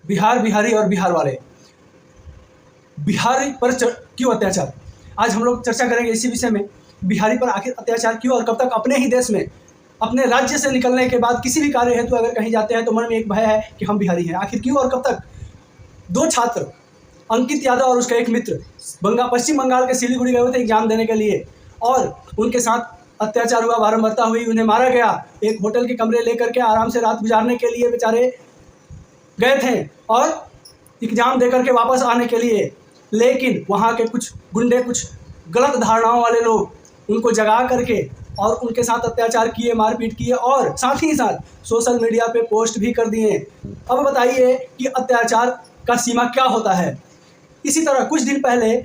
बिहार, बिहारी और बिहार वाले, बिहारी पर क्यों अत्याचार। आज हम लोग चर्चा करेंगे इसी विषय में, बिहारी पर आखिर अत्याचार क्यों और कब तक। अपने ही देश में, अपने राज्य से निकलने के बाद किसी भी कार्य हेतु अगर कहीं जाते हैं तो मन में एक भय है कि हम बिहारी हैं, आखिर क्यों और कब तक। दो छात्र, अंकित यादव और उसका एक मित्र, पश्चिम बंगाल के सिलीगुड़ी गए थे एग्जाम देने के लिए, और उनके साथ अत्याचार हुआ, बारंबारता हुई, उन्हें मारा गया। एक होटल के कमरे लेकर के आराम से रात गुजारने के लिए बेचारे गए थे और एग्जाम देकर के वापस आने के लिए, लेकिन वहाँ के कुछ गुंडे, कुछ गलत धारणाओं वाले लोग उनको जगा करके और उनके साथ अत्याचार किए, मारपीट किए और साथ ही साथ सोशल मीडिया पे पोस्ट भी कर दिए। अब बताइए कि अत्याचार का सीमा क्या होता है। इसी तरह कुछ दिन पहले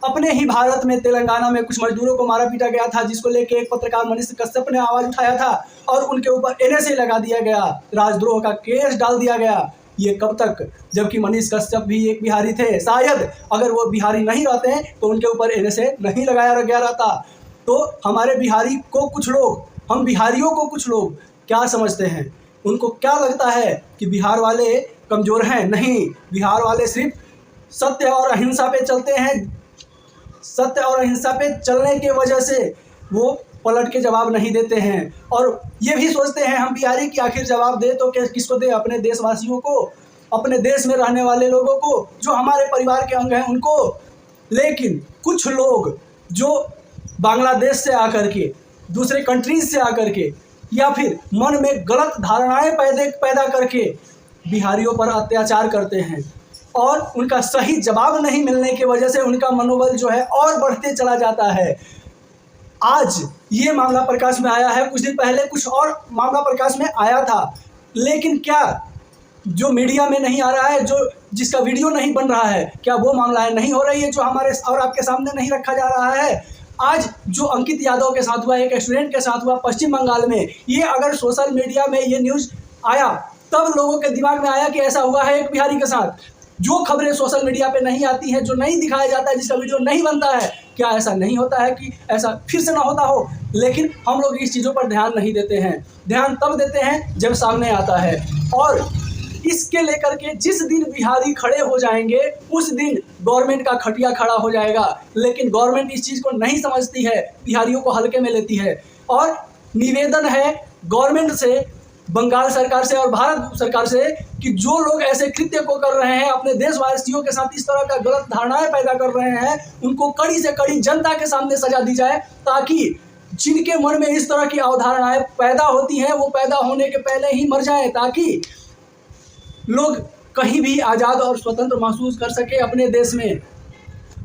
अपने ही भारत में तेलंगाना में कुछ मजदूरों को मारा पीटा गया था, जिसको लेके एक पत्रकार मनीष कश्यप ने आवाज़ उठाया था और उनके ऊपर NSA लगा दिया गया, राजद्रोह का केस डाल दिया गया। ये कब तक, जबकि मनीष कश्यप भी एक बिहारी थे। शायद अगर वो बिहारी नहीं रहते तो उनके ऊपर NSA नहीं लगाया गया रहता। तो हमारे बिहारी को कुछ लोग, हम बिहारियों को कुछ लोग क्या समझते हैं, उनको क्या लगता है कि बिहार वाले कमज़ोर हैं। नहीं, बिहार वाले सिर्फ सत्य और अहिंसा पे चलते हैं। सत्य और अहिंसा पे चलने की वजह से वो पलट के जवाब नहीं देते हैं और ये भी सोचते हैं हम बिहारी कि आखिर जवाब दे तो किसको दे, अपने देशवासियों को, अपने देश में रहने वाले लोगों को, जो हमारे परिवार के अंग हैं उनको। लेकिन कुछ लोग जो बांग्लादेश से आकर के, दूसरे कंट्रीज से आकर के, या फिर मन में गलत धारणाएं पैदा करके बिहारियों पर अत्याचार करते हैं और उनका सही जवाब नहीं मिलने की वजह से उनका मनोबल जो है और बढ़ते चला जाता है। आज ये मामला प्रकाश में आया है, कुछ दिन पहले कुछ और मामला प्रकाश में आया था, लेकिन क्या जो मीडिया में नहीं आ रहा है, जो जिसका वीडियो नहीं बन रहा है, क्या वो मामलाएं नहीं हो रही है जो हमारे और आपके सामने नहीं रखा जा रहा है। आज जो अंकित यादव के साथ हुआ, एक स्टूडेंट के साथ हुआ पश्चिम बंगाल में, ये अगर सोशल मीडिया में ये न्यूज़ आया तब लोगों के दिमाग में आया कि ऐसा हुआ है एक बिहारी के साथ। जो खबरें सोशल मीडिया पे नहीं आती हैं, जो नहीं दिखाया जाता है, जिसका वीडियो नहीं बनता है, क्या ऐसा नहीं होता है कि ऐसा फिर से ना होता हो। लेकिन हम लोग इस चीज़ों पर ध्यान नहीं देते हैं। ध्यान तब देते हैं जब सामने आता है, और इसके लेकर के जिस दिन बिहारी खड़े हो जाएंगे उस दिन गवर्नमेंट का खटिया खड़ा हो जाएगा। लेकिन गवर्नमेंट इस चीज़ को नहीं समझती है, बिहारियों को हल्के में लेती है। और निवेदन है गवर्नमेंट से, बंगाल सरकार से और भारत सरकार से, कि जो लोग ऐसे कृत्य को कर रहे हैं, अपने देशवासियों के साथ इस तरह का गलत धारणाएं पैदा कर रहे हैं, उनको कड़ी से कड़ी जनता के सामने सजा दी जाए, ताकि जिनके मन में इस तरह की अवधारणाएं पैदा होती हैं वो पैदा होने के पहले ही मर जाएं, ताकि लोग कहीं भी आज़ाद और स्वतंत्र महसूस कर सके अपने देश में।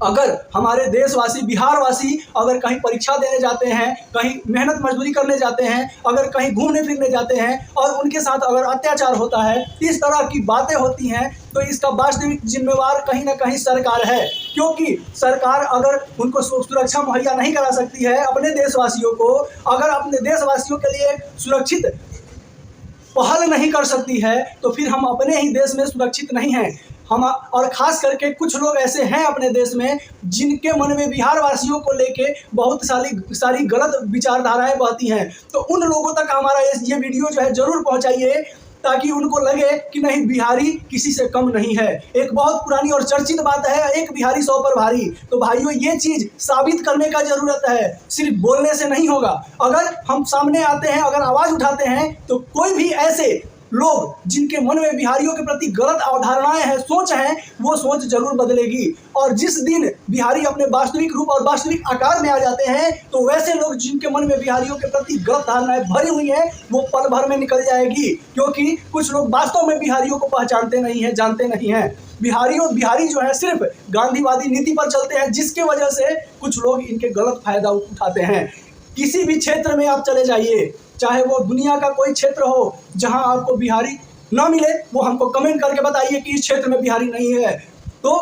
अगर हमारे देशवासी, बिहारवासी अगर कहीं परीक्षा देने जाते हैं, कहीं मेहनत मजदूरी करने जाते हैं, अगर कहीं घूमने फिरने जाते हैं और उनके साथ अगर अत्याचार होता है, इस तरह की बातें होती हैं, तो इसका वास्तविक जिम्मेवार कहीं ना कहीं सरकार है। क्योंकि सरकार अगर उनको सुरक्षा मुहैया नहीं करा सकती है अपने देशवासियों को, अगर अपने देशवासियों के लिए सुरक्षित पहल नहीं कर सकती है, तो फिर हम अपने ही देश में सुरक्षित नहीं हैं। हम, और ख़ास करके कुछ लोग ऐसे हैं अपने देश में जिनके मन में बिहार वासियों को लेके बहुत सारी गलत विचारधाराएं बहती हैं। तो उन लोगों तक हमारा ये वीडियो जो है ज़रूर पहुंचाइए, ताकि उनको लगे कि नहीं, बिहारी किसी से कम नहीं है। एक बहुत पुरानी और चर्चित बात है, एक बिहारी 100 पर भारी। तो भाइयों, ये चीज़ साबित करने का ज़रूरत है, सिर्फ बोलने से नहीं होगा। अगर हम सामने आते हैं, अगर आवाज़ उठाते हैं, तो कोई भी ऐसे लोग जिनके मन में बिहारियों के प्रति गलत अवधारणाएं हैं, सोच हैं, वो सोच जरूर बदलेगी। और जिस दिन बिहारी अपने वास्तविक रूप और वास्तविक आकार में आ जाते हैं, तो वैसे लोग जिनके मन में बिहारियों के प्रति गलत धारणाएं भरी हुई हैं, वो पल भर में निकल जाएगी। क्योंकि कुछ लोग वास्तव में बिहारियों को पहचानते नहीं हैं, जानते नहीं हैं। बिहारी जो है सिर्फ गांधीवादी नीति पर चलते हैं, जिसके वजह से कुछ लोग इनके गलत फायदा उठाते हैं। किसी भी क्षेत्र में आप चले जाइए, चाहे वो दुनिया का कोई क्षेत्र हो, जहां आपको बिहारी ना मिले, वो हमको कमेंट करके बताइए कि इस क्षेत्र में बिहारी नहीं है। तो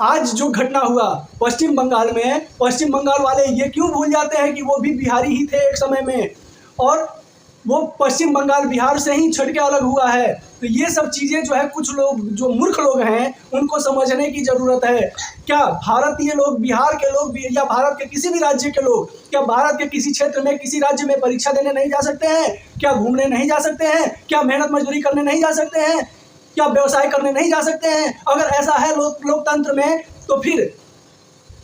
आज जो घटना हुआ पश्चिम बंगाल में, पश्चिम बंगाल वाले ये क्यों भूल जाते हैं कि वो भी बिहारी ही थे एक समय में, और वो पश्चिम बंगाल बिहार से ही छट के अलग हुआ है। तो ये सब चीज़ें जो है कुछ लोग, जो मूर्ख लोग हैं, उनको समझने की ज़रूरत है। क्या भारतीय लोग, बिहार के लोग या भारत के किसी भी राज्य के लोग, क्या भारत के किसी क्षेत्र में, किसी राज्य में परीक्षा देने नहीं जा सकते हैं? क्या घूमने नहीं जा सकते हैं? क्या मेहनत मजदूरी करने नहीं जा सकते हैं? क्या व्यवसाय करने नहीं जा सकते हैं? अगर ऐसा है लोकतंत्र में, तो फिर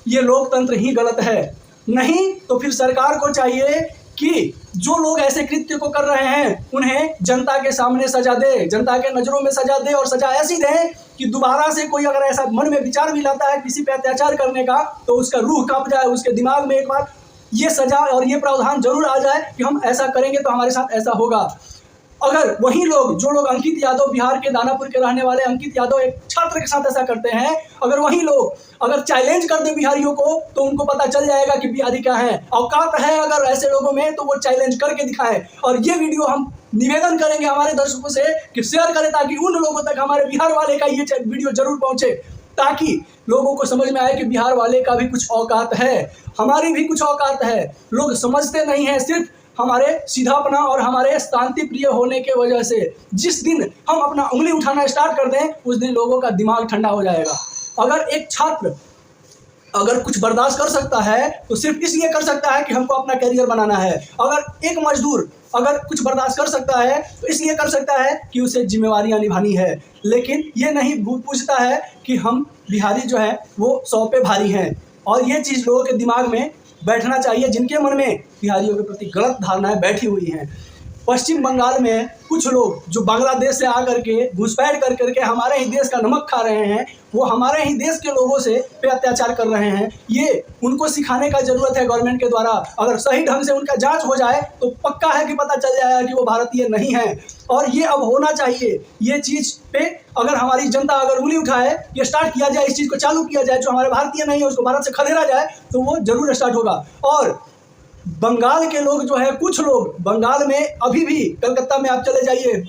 ये लोकतंत्र ही गलत है। नहीं तो फिर सरकार को चाहिए कि जो लोग ऐसे कृत्य को कर रहे हैं उन्हें जनता के सामने सजा दे, जनता के नज़रों में सजा दे, और सजा ऐसी दे कि दोबारा से कोई अगर ऐसा मन में विचार भी लाता है किसी पे अत्याचार करने का, तो उसका रूह कांप जाए, उसके दिमाग में एक बार ये सजा और ये प्रावधान जरूर आ जाए कि हम ऐसा करेंगे तो हमारे साथ ऐसा होगा। अगर वही लोग, जो लोग अंकित यादव, बिहार के दानापुर के रहने वाले अंकित यादव एक छात्र के साथ ऐसा करते हैं, अगर वही लोग अगर चैलेंज कर दे बिहारियों को, तो उनको पता चल जाएगा कि बिहारी क्या है, औकात है अगर ऐसे लोगों में, तो वो चैलेंज करके दिखाए। और ये वीडियो हम निवेदन करेंगे हमारे दर्शकों से कि शेयर करें, ताकि उन लोगों तक हमारे बिहार वाले का ये वीडियो जरूर पहुंचे, ताकि लोगों को समझ में आए कि बिहार वाले का भी कुछ औकात है, हमारी भी कुछ औकात है। लोग समझते नहीं हैं, सिर्फ हमारे सीधापना और हमारे शांति प्रिय होने के वजह से। जिस दिन हम अपना उंगली उठाना स्टार्ट कर दें, उस दिन लोगों का दिमाग ठंडा हो जाएगा। अगर एक छात्र अगर कुछ बर्दाश्त कर सकता है तो सिर्फ इसलिए कर सकता है कि हमको अपना करियर बनाना है। अगर एक मजदूर अगर कुछ बर्दाश्त कर सकता है तो इसलिए कर सकता है कि उसे जिम्मेवारियां निभानी है। लेकिन ये नहीं पूछता है कि हम बिहारी जो है वो 100 पे भारी हैं। और ये चीज़ लोगों के दिमाग में बैठना चाहिए, जिनके मन में बिहारियों के प्रति गलत धारणाएं बैठी हुई हैं। पश्चिम बंगाल में कुछ लोग जो बांग्लादेश से आकर के घुसपैठ कर करके हमारे ही देश का नमक खा रहे हैं, वो हमारे ही देश के लोगों से पे अत्याचार कर रहे हैं। ये उनको सिखाने का ज़रूरत है गवर्नमेंट के द्वारा। अगर सही ढंग से उनका जांच हो जाए तो पक्का है कि पता चल जाएगा कि वो भारतीय नहीं है। और ये अब होना चाहिए। ये चीज़ पे अगर हमारी जनता अगर उंगली उठाए, ये स्टार्ट किया जाए, इस चीज़ को चालू किया जाए, जो हमारे भारतीय नहीं है उसको भारत से खदेड़ा जाए, तो वो जरूर स्टार्ट होगा। और बंगाल के लोग जो है, कुछ लोग बंगाल में अभी भी, कलकत्ता में आप चले जाइए,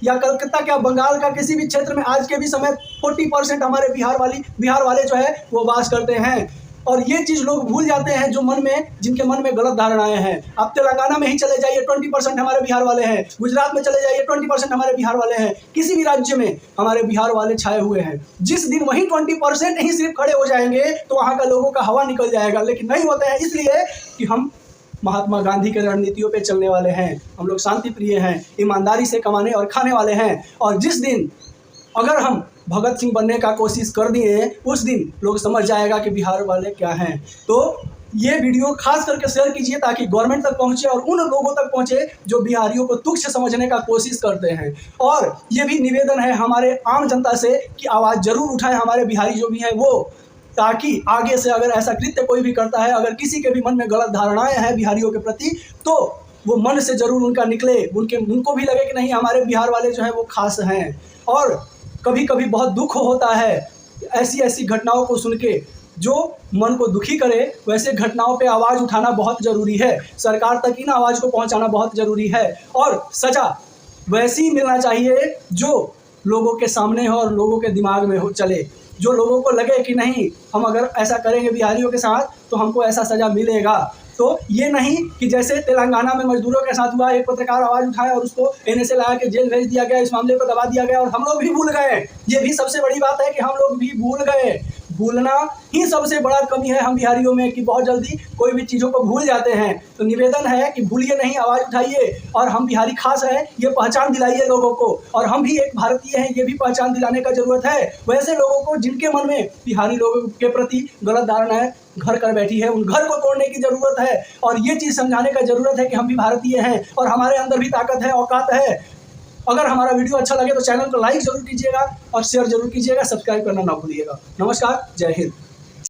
या कलकत्ता क्या बंगाल का किसी भी क्षेत्र में आज के भी समय 40% हमारे बिहार वाले जो है वो वास करते हैं। और ये चीज़ लोग भूल जाते हैं, जिनके मन में गलत धारणाएं हैं। आप तेलंगाना में ही चले जाइए, 20% हमारे बिहार वाले हैं। गुजरात में चले जाइए, 20% हमारे बिहार वाले हैं। किसी भी राज्य में हमारे बिहार वाले छाए हुए हैं। जिस दिन वही 20% ही सिर्फ खड़े हो जाएंगे तो वहाँ का लोगों का हवा निकल जाएगा। लेकिन नहीं होता है, इसलिए कि हम महात्मा गांधी के रणनीतियों पे चलने वाले हैं। हम लोग शांति प्रिय हैं, ईमानदारी से कमाने और खाने वाले हैं। और जिस दिन अगर हम भगत सिंह बनने का कोशिश कर दिए, उस दिन लोग समझ जाएगा कि बिहार वाले क्या हैं। तो ये वीडियो खास करके शेयर कीजिए, ताकि गवर्नमेंट तक पहुंचे और उन लोगों तक पहुंचे जो बिहारियों को तुच्छ समझने का कोशिश करते हैं। और ये भी निवेदन है हमारे आम जनता से कि आवाज़ जरूर उठाएं, हमारे बिहारी जो भी हैं वो, ताकि आगे से अगर ऐसा कृत्य कोई भी करता है, अगर किसी के भी मन में गलत धारणाएं हैं बिहारियों के प्रति, तो वो मन से जरूर उनका निकले, उनको भी लगे कि नहीं, हमारे बिहार वाले जो हैं वो खास हैं। और कभी कभी बहुत दुख होता है ऐसी ऐसी घटनाओं को सुन के, जो मन को दुखी करे। वैसे घटनाओं पे आवाज़ उठाना बहुत ज़रूरी है, सरकार तक इन आवाज़ को पहुंचाना बहुत ज़रूरी है। और सज़ा वैसी मिलना चाहिए जो लोगों के सामने हो और लोगों के दिमाग में हो चले, जो लोगों को लगे कि नहीं, हम अगर ऐसा करेंगे बिहारियों के साथ तो हमको ऐसा सज़ा मिलेगा। तो ये नहीं कि जैसे तेलंगाना में मजदूरों के साथ हुआ, एक पत्रकार आवाज़ उठाया और उसको एनए से ला के जेल भेज दिया गया, इस मामले को दबा दिया गया और हम लोग भी भूल गए। ये भी सबसे बड़ी बात है कि हम लोग भी भूल गए। भूलना ही सबसे बड़ा कमी है हम बिहारियों में, कि बहुत जल्दी कोई भी चीज़ों को भूल जाते हैं। तो निवेदन है कि भूलिए नहीं, आवाज़ उठाइए और हम बिहारी खास है ये पहचान दिलाइए लोगों को। और हम भी एक भारतीय हैं, ये भी पहचान दिलाने का ज़रूरत है वैसे लोगों को जिनके मन में बिहारी लोगों के प्रति गलत धारणाएं घर कर बैठी है। उन घर को तोड़ने की ज़रूरत है और ये चीज़ समझाने का ज़रूरत है कि हम भी भारतीय हैं और हमारे अंदर भी ताकत है, औकात है। अगर हमारा वीडियो अच्छा लगे तो चैनल को लाइक जरूर कीजिएगा और शेयर जरूर कीजिएगा, सब्सक्राइब करना ना भूलिएगा। नमस्कार, जय हिंद।